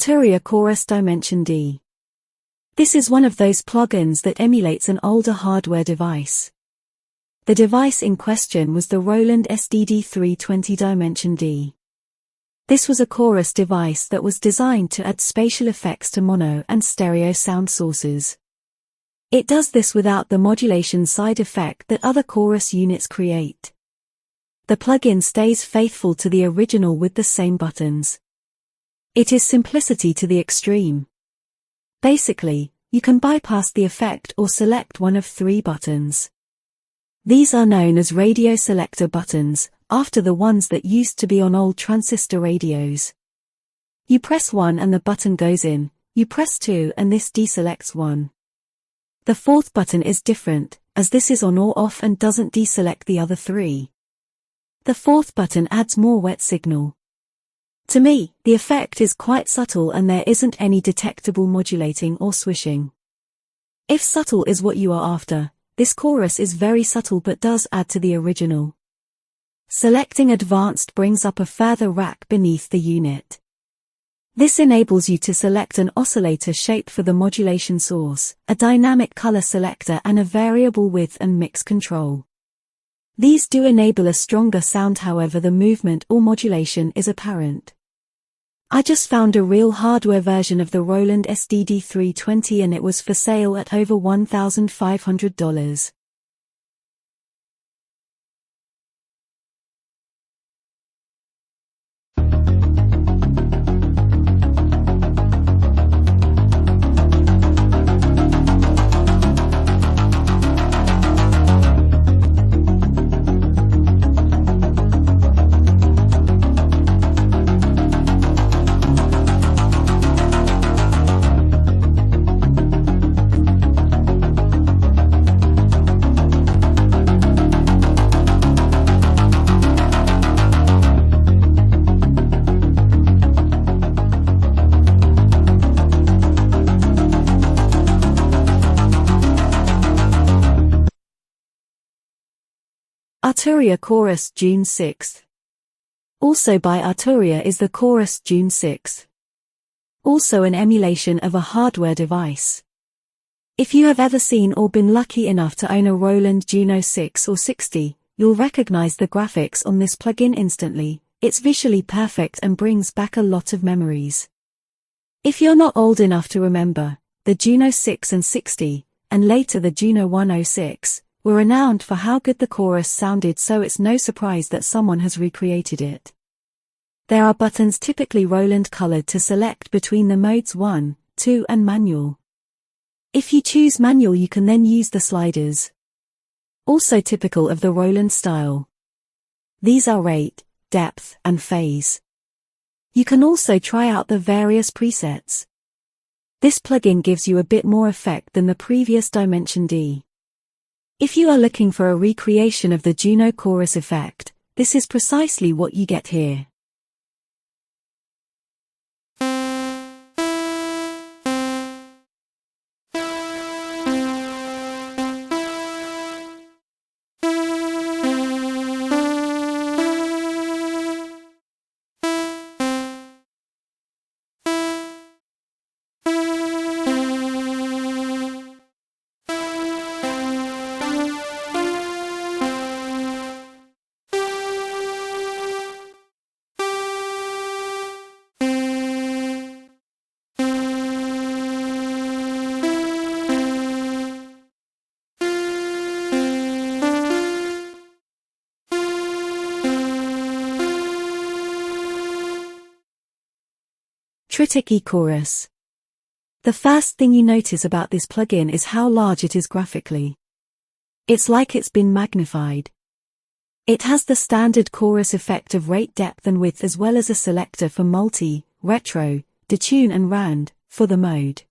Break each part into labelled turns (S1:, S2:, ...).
S1: Arturia Chorus Dimension D. This is one of those plugins that emulates an older hardware device. The device in question was the Roland SDD320 Dimension D. This was a chorus device that was designed to add spatial effects to mono and stereo sound sources. It does this without the modulation side effect that other chorus units create. The plugin stays faithful to the original with the same buttons. It is simplicity to the extreme. Basically, you can bypass the effect or select one of 3 buttons. These are known as radio selector buttons, after the ones that used to be on old transistor radios. You press 1 and the button goes in, you press 2 and this deselects 1. The 4th button is different, as this is on or off and doesn't deselect the other 3. The 4th button adds more wet signal. To me, the effect is quite subtle and there isn't any detectable modulating or swishing. If subtle is what you are after, this chorus is very subtle but does add to the original. Selecting Advanced brings up a further rack beneath the unit. This enables you to select an oscillator shape for the modulation source, a dynamic color selector and a variable width and mix control. These do enable a stronger sound, however the movement or modulation is apparent. I just found a real hardware version of the Roland SDD320 and it was for sale at over $1,500. Arturia Chorus June 6th. Also by Arturia is the Chorus June 6th. Also an emulation of a hardware device. If you have ever seen or been lucky enough to own a Roland Juno 6 or 60, you'll recognize the graphics on this plugin instantly. It's visually perfect and brings back a lot of memories. If you're not old enough to remember, the Juno 6 and 60, and later the Juno 106, were renowned for how good the chorus sounded, so it's no surprise that someone has recreated it. There are buttons typically Roland colored to select between the modes 1, 2 and manual. If you choose manual you can then use the sliders. Also typical of the Roland style. These are rate, depth and phase. You can also try out the various presets. This plugin gives you a bit more effect than the previous Dimension D. If you are looking for a recreation of the Juno chorus effect, this is precisely what you get here. Tricky Chorus. The first thing you notice about this plugin is how large it is graphically. It's like it's been magnified. It has the standard chorus effect of rate, depth and width, as well as a selector for multi, retro, detune and round, for the mode.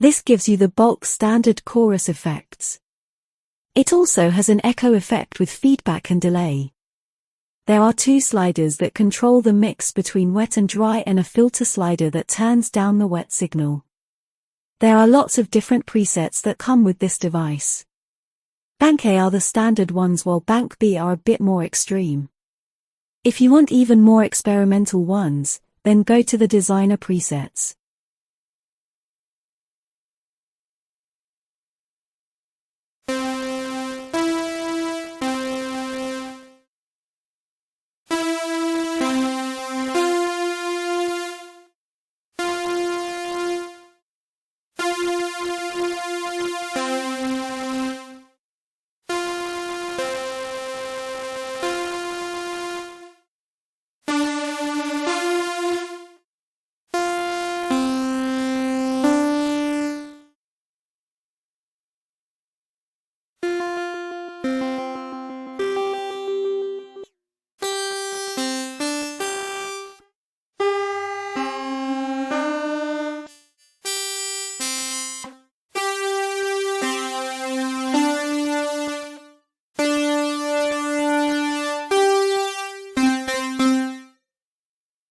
S1: This gives you the bulk standard chorus effects. It also has an echo effect with feedback and delay. There are 2 sliders that control the mix between wet and dry and a filter slider that turns down the wet signal. There are lots of different presets that come with this device. Bank A are the standard ones while Bank B are a bit more extreme. If you want even more experimental ones, then go to the designer presets.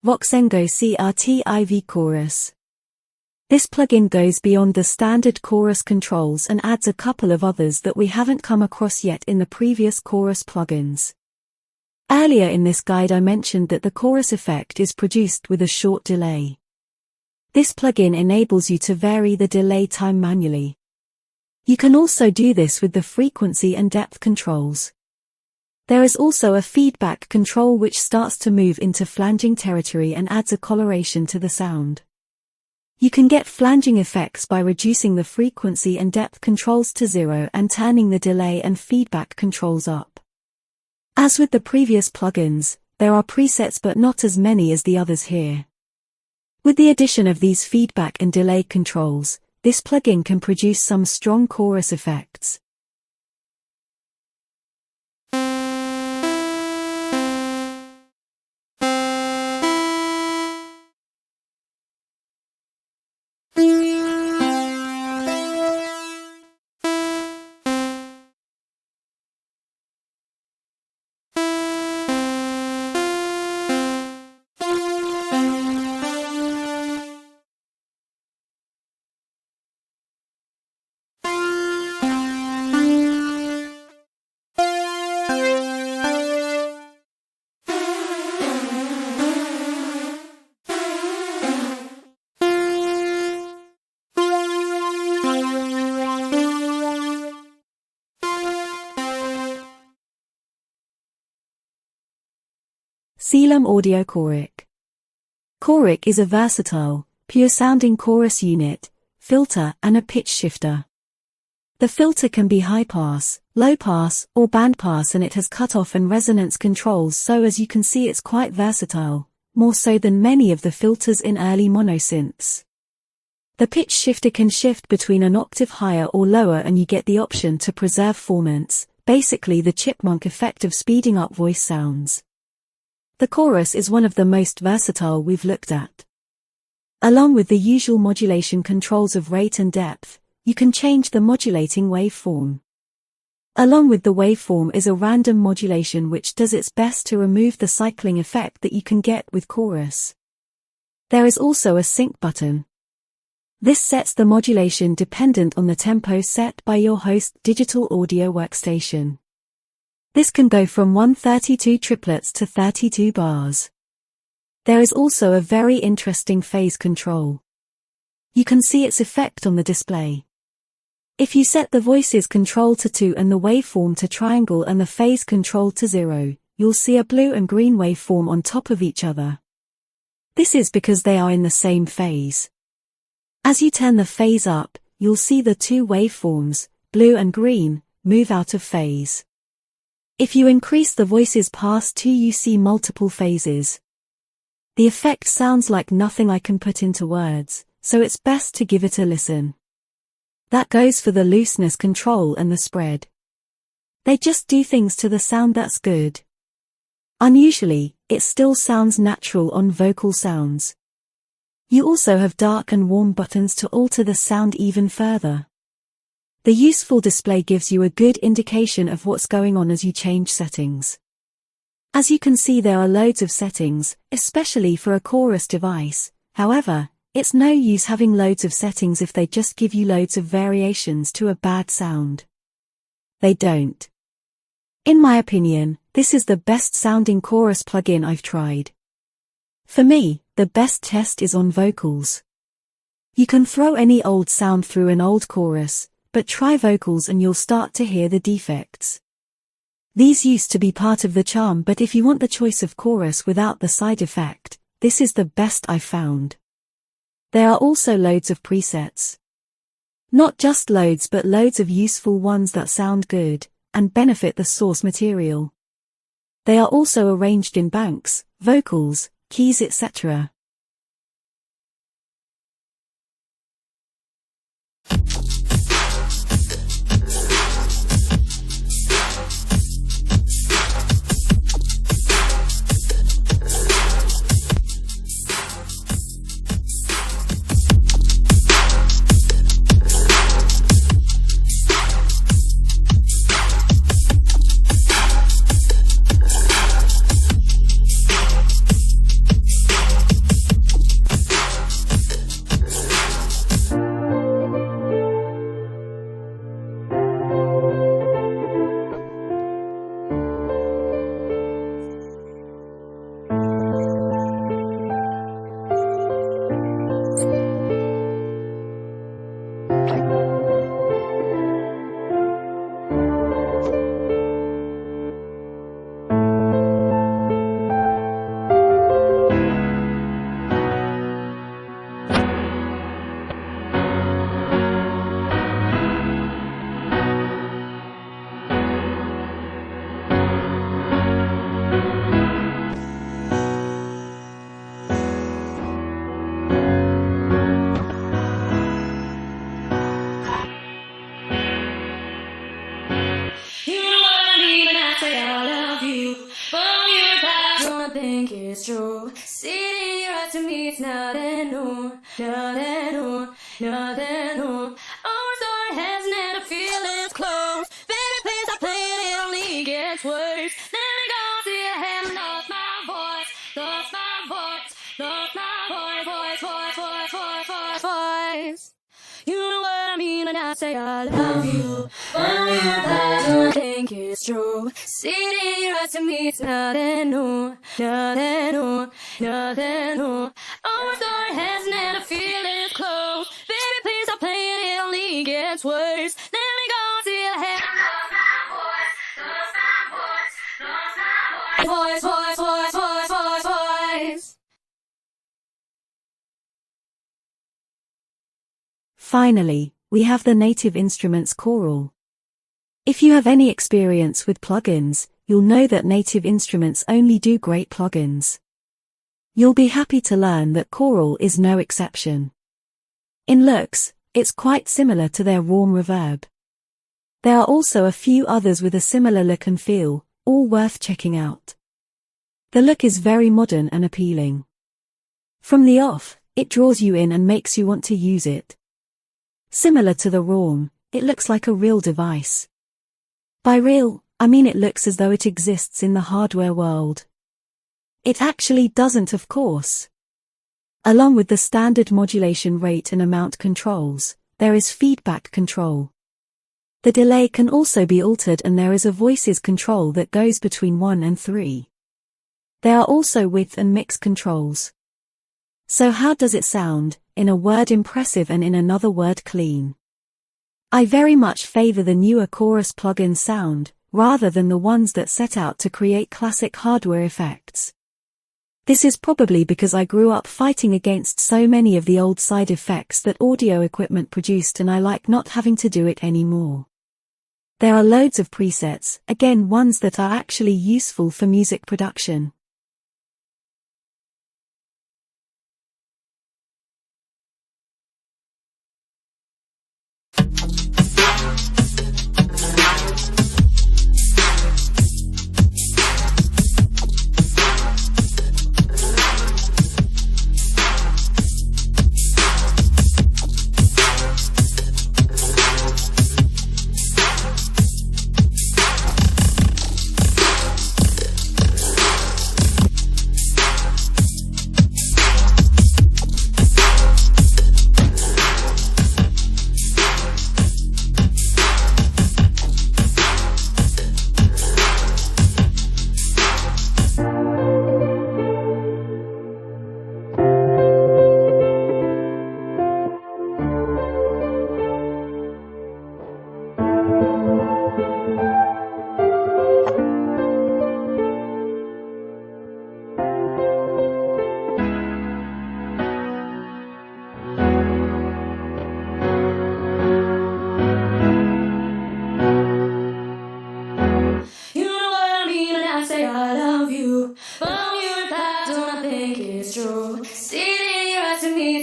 S1: Voxengo CRT-IV Chorus. This plugin goes beyond the standard chorus controls and adds a couple of others that we haven't come across yet in the previous chorus plugins. Earlier in this guide I mentioned that the chorus effect is produced with a short delay. This plugin enables you to vary the delay time manually. You can also do this with the frequency and depth controls. There is also a feedback control which starts to move into flanging territory and adds a coloration to the sound. You can get flanging effects by reducing the frequency and depth controls to 0 and turning the delay and feedback controls up. As with the previous plugins, there are presets but not as many as the others here. With the addition of these feedback and delay controls, this plugin can produce some strong chorus effects. Celum Audio Choric. Choric is a versatile, pure-sounding chorus unit, filter and a pitch shifter. The filter can be high-pass, low-pass, or bandpass, and it has cutoff and resonance controls, so as you can see it's quite versatile, more so than many of the filters in early monosynths. The pitch shifter can shift between an octave higher or lower and you get the option to preserve formants, basically the chipmunk effect of speeding up voice sounds. The chorus is one of the most versatile we've looked at. Along with the usual modulation controls of rate and depth, you can change the modulating waveform. Along with the waveform is a random modulation which does its best to remove the cycling effect that you can get with chorus. There is also a sync button. This sets the modulation dependent on the tempo set by your host digital audio workstation. This can go from 132 triplets to 32 bars. There is also a very interesting phase control. You can see its effect on the display. If you set the voices control to 2 and the waveform to triangle and the phase control to 0, you'll see a blue and green waveform on top of each other. This is because they are in the same phase. As you turn the phase up, you'll see the two waveforms, blue and green, move out of phase. If you increase the voices past 2, you see multiple phases. The effect sounds like nothing I can put into words, so it's best to give it a listen. That goes for the looseness control and the spread. They just do things to the sound that's good. Unusually, it still sounds natural on vocal sounds. You also have dark and warm buttons to alter the sound even further. The useful display gives you a good indication of what's going on as you change settings. As you can see, there are loads of settings, especially for a chorus device. However, it's no use having loads of settings if they just give you loads of variations to a bad sound. They don't. In my opinion, this is the best sounding chorus plugin I've tried. For me, the best test is on vocals. You can throw any old sound through an old chorus, but try vocals and you'll start to hear the defects. These used to be part of the charm, but if you want the choice of chorus without the side effect, this is the best I've found. There are also loads of presets. Not just loads, but loads of useful ones that sound good and benefit the source material. They are also arranged in banks, vocals, keys, etc.
S2: Think it's true. Sitting here right to me, it's nothing new, nothing new, nothing new. Our story has never feelings close. Baby, please stop playing, it only gets worse. Let me go, see I haven't lost my voice, lost my voice, lost my voice. You know what I mean when I say I love you. When we reply, don't think it's true. Sitting here right to me, it's nothing new, nothing new, nothing new. Our story has never feelings close. Baby, please stop playing, it only gets worse. Let me go see I have lost my voice, lost my voice, voice.
S1: Finally, we have the Native Instruments choral. If you have any experience with plugins, you'll know that Native Instruments only do great plugins. You'll be happy to learn that choral is no exception. In looks, it's quite similar to their warm reverb. There are also a few others with a similar look and feel, all worth checking out. The look is very modern and appealing. From the off, it draws you in and makes you want to use it. Similar to the RAWM, it looks like a real device. By real, I mean it looks as though it exists in the hardware world. It actually doesn't, of course. Along with the standard modulation rate and amount controls, there is feedback control. The delay can also be altered and there is a voices control that goes between 1 and 3. There are also width and mix controls. So how does it sound? In a word, impressive, and in another word, clean. I very much favor the newer chorus plugin sound, rather than the ones that set out to create classic hardware effects. This is probably because I grew up fighting against so many of the old side effects that audio equipment produced, and I like not having to do it anymore. There are loads of presets, again ones that are actually useful for music production.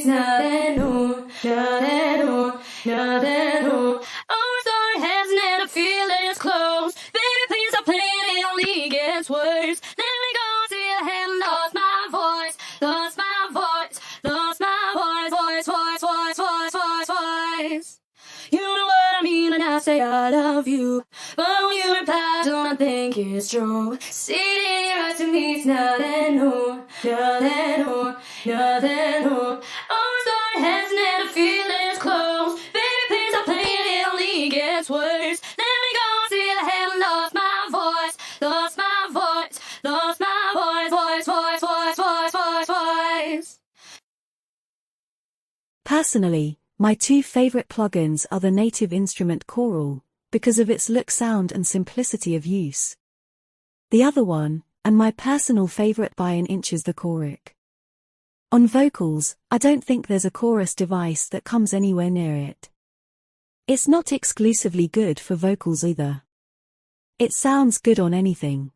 S2: means nothing new, nothing new, nothing new. Our story has never feel it's close. Baby, please stop playing, it only gets worse. Let me go till I have lost my voice, lost my voice, lost my voice, voice. You know what I mean when I say I love you, but when you reply, don't think it's true. Sitting here to me, it's nothing new, nothing new, nothing new. Our story has never feel it's close. Baby, please stop playing, it only gets worse. Let me go till I have lost my voice, lost my voice, lost my voice.
S1: Personally, my two favorite plugins are the native instrument choral, because of its look, sound and simplicity of use. The other one, and my personal favorite by an inch, is the choric. On vocals, I don't think there's a chorus device that comes anywhere near it. It's not exclusively good for vocals either. It sounds good on anything.